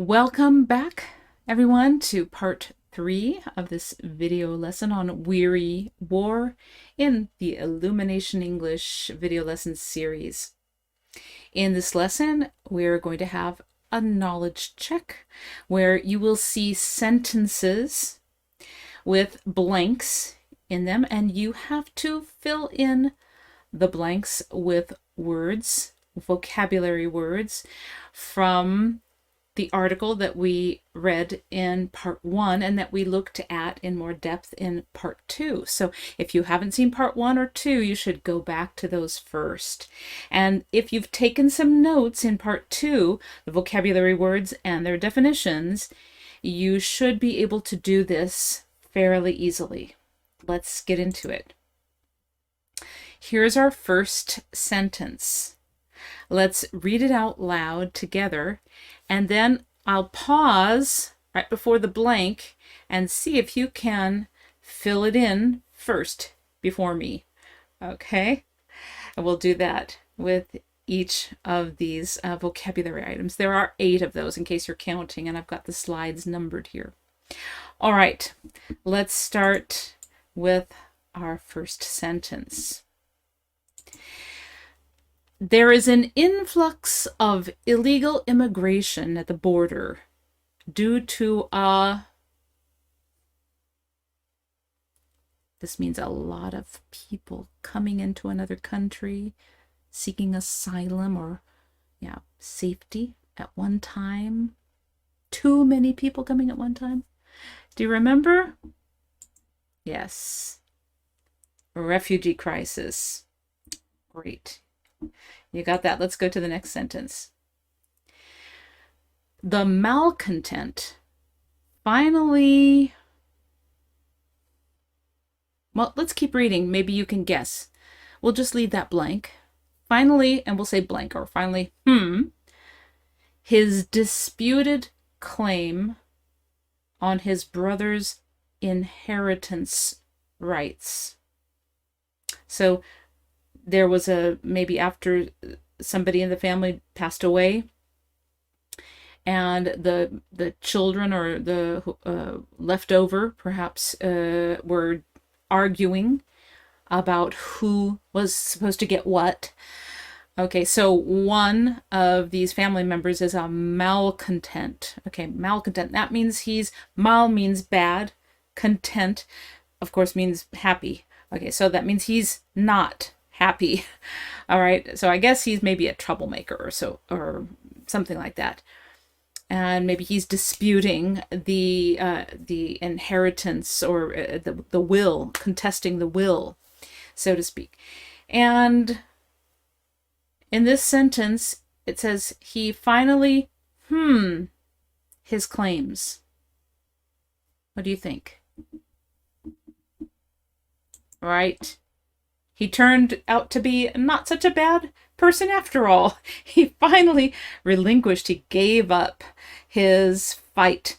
Welcome back, everyone, to part 3 of this video lesson on Weary War in the Illumination English video lesson series. In this lesson, we're going to have a knowledge check where you will see sentences with blanks in them, and you have to fill in the blanks with words, vocabulary words from the article that we read in part 1 and that we looked at in more depth in part 2. So if you haven't seen part 1 or 2, you should go back to those first. And if you've taken some notes in part 2, the vocabulary words and their definitions, you should be able to do this fairly easily. Let's get into it. Here's our first sentence. Let's read it out loud together, and then I'll pause right before the blank and see if you can fill it in first before me. Okay? And we'll do that with each of these vocabulary items. There are 8 of those in case you're counting, and I've got the slides numbered here. All right, let's start with our first sentence. There is an influx of illegal immigration at the border due to this means a lot of people coming into another country seeking asylum or safety at one time. Too many people coming at one time. Do you remember? Yes. Refugee crisis. Great. You got that. Let's go to the next sentence. The malcontent finally... Well, let's keep reading. Maybe you can guess. We'll just leave that blank. Finally, and we'll say blank, or finally, his disputed claim on his brother's inheritance rights. So there was maybe after somebody in the family passed away, and the children or the leftover perhaps were arguing about who was supposed to get what. Okay, so one of these family members is a malcontent. Okay, malcontent. That means mal means bad, content, of course, means happy. Okay, so that means he's not happy. All right, so I guess he's maybe a troublemaker or something like that, and maybe he's disputing the inheritance or the will, contesting the will, so to speak. And in this sentence, it says he finally his claims. What do you think? Right. He turned out to be not such a bad person after all. He finally relinquished, he gave up his fight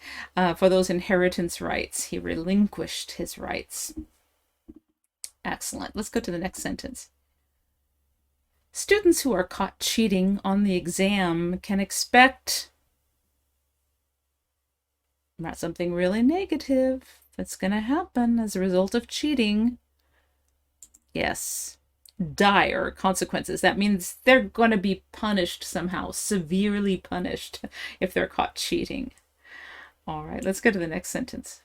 for those inheritance rights. He relinquished his rights. Excellent. Let's go to the next sentence. Students who are caught cheating on the exam can expect not something really negative that's going to happen as a result of cheating. Yes, dire consequences. That means they're going to be punished somehow, severely punished if they're caught cheating. All right, let's go to the next sentence.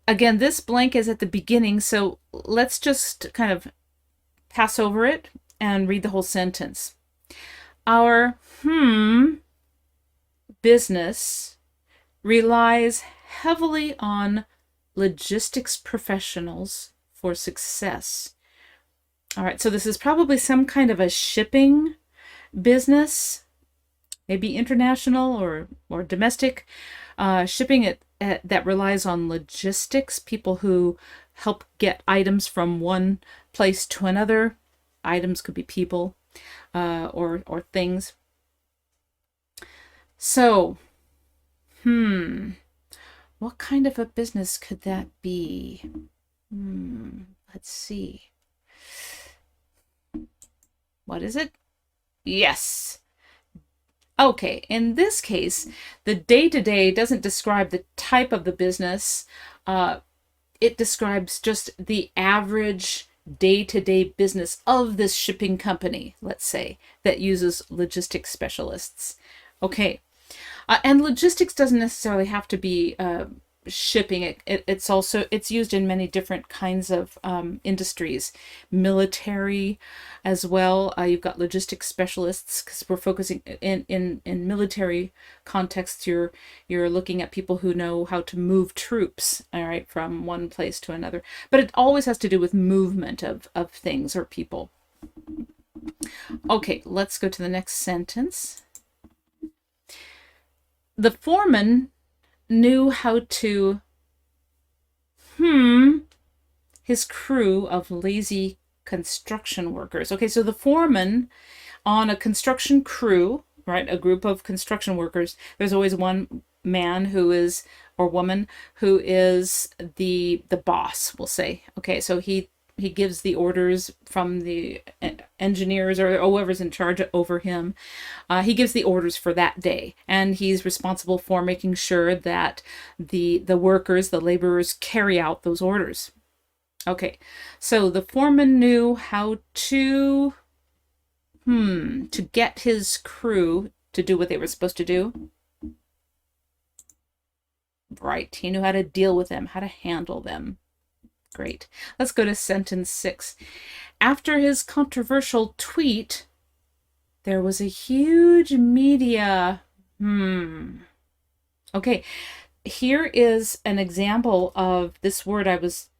Again, this blank is at the beginning, so let's just kind of pass over it and read the whole sentence. Our business relies heavily on logistics professionals for success. All right, so this is probably some kind of a shipping business, maybe international or domestic shipping that relies on logistics, people who help get items from one place to another. Items could be people or things. So, what kind of a business could that be? Let's see. What is it? Yes. Okay, in this case, the day-to-day doesn't describe the type of the business. It describes just the average day-to-day business of this shipping company, let's say, that uses logistics specialists. Okay, and logistics doesn't necessarily have to be shipping. It's used in many different kinds of industries, military as well. You've got logistics specialists because we're focusing in military contexts. You're looking at people who know how to move troops, all right, from one place to another. But it always has to do with movement of things or people. Okay, let's go to the next sentence. The foreman knew how to his crew of lazy construction workers. Okay, so the foreman on a construction crew, right, a group of construction workers, there's always one man who is, or woman, who is the boss, we'll say. Okay, so he gives the orders from the engineers or whoever's in charge over him. He gives the orders for that day, and he's responsible for making sure that the workers, the laborers, carry out those orders. Okay, so the foreman knew how to get his crew to do what they were supposed to do. Right, he knew how to deal with them, how to handle them. Great. Let's go to sentence 6. After his controversial tweet, there was a huge media. Okay, here is an example of this word I was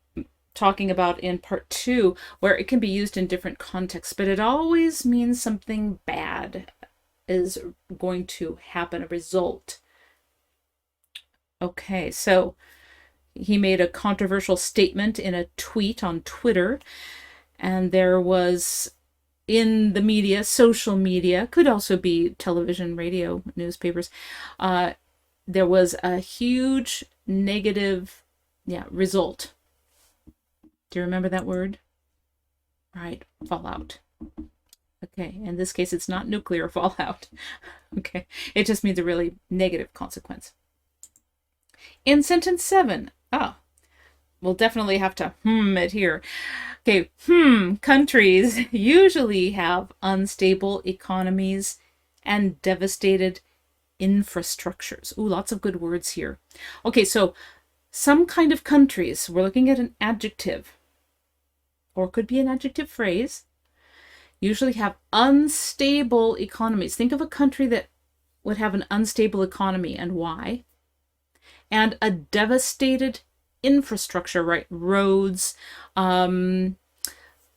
talking about in part 2, where it can be used in different contexts, but it always means something bad is going to happen, a result. Okay, so he made a controversial statement in a tweet on Twitter, and there was in the media, social media, could also be television, radio, newspapers, there was a huge negative result. Do you remember that word? Right, fallout. Okay, in this case, it's not nuclear fallout. Okay, it just means a really negative consequence. In sentence 7, we'll definitely have to it here. Okay, countries usually have unstable economies and devastated infrastructures. Ooh, lots of good words here. Okay, so some kind of countries, we're looking at an adjective, or could be an adjective phrase, usually have unstable economies. Think of a country that would have an unstable economy and why. And a devastated infrastructure, right? Roads,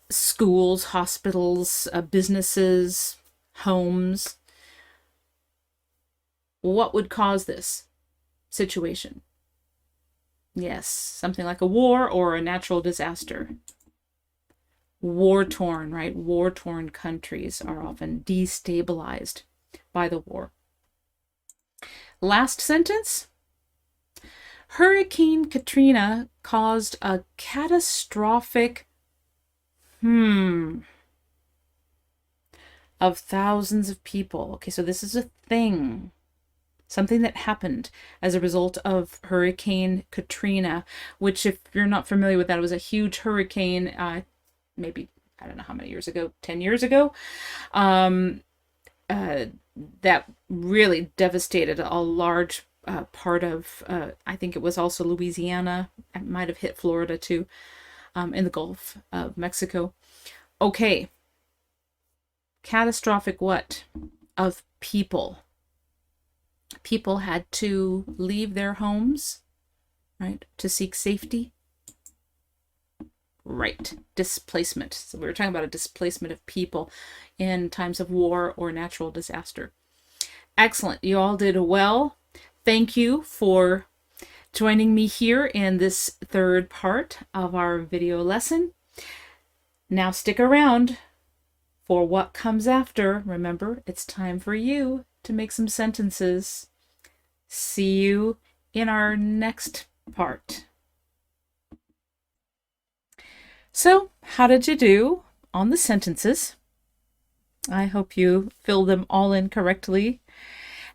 schools, hospitals, businesses, homes. What would cause this situation? Yes, something like a war or a natural disaster. War-torn, right? War-torn countries are often destabilized by the war. Last sentence. Hurricane Katrina caused a catastrophic of thousands of people. Okay, so this is a thing. Something that happened as a result of Hurricane Katrina, which, if you're not familiar with that, it was a huge hurricane, maybe, I don't know how many years ago, 10 years ago, that really devastated a large part of, I think it was also Louisiana. It might have hit Florida too, in the Gulf of Mexico. Okay. Catastrophic what? Of people. People had to leave their homes, right, to seek safety. Right. Displacement. So we were talking about a displacement of people in times of war or natural disaster. Excellent. You all did well. Thank you for joining me here in this third part of our video lesson. Now stick around for what comes after. Remember, it's time for you to make some sentences. See you in our next part. So, how did you do on the sentences? I hope you filled them all in correctly.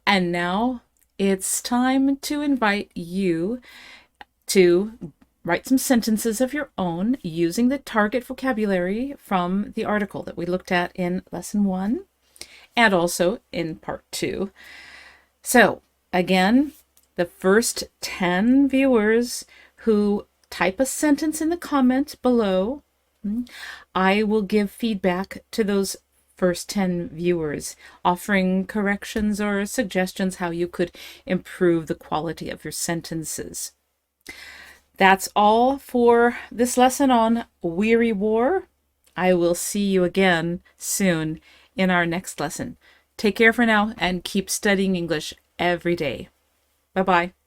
And now it's time to invite you to write some sentences of your own using the target vocabulary from the article that we looked at in lesson 1 and also in part 2. So again, the first 10 viewers who type a sentence in the comment below, I will give feedback to those first 10 viewers, offering corrections or suggestions how you could improve the quality of your sentences. That's all for this lesson on Weary War. I will see you again soon in our next lesson. Take care for now and keep studying English every day. Bye-bye.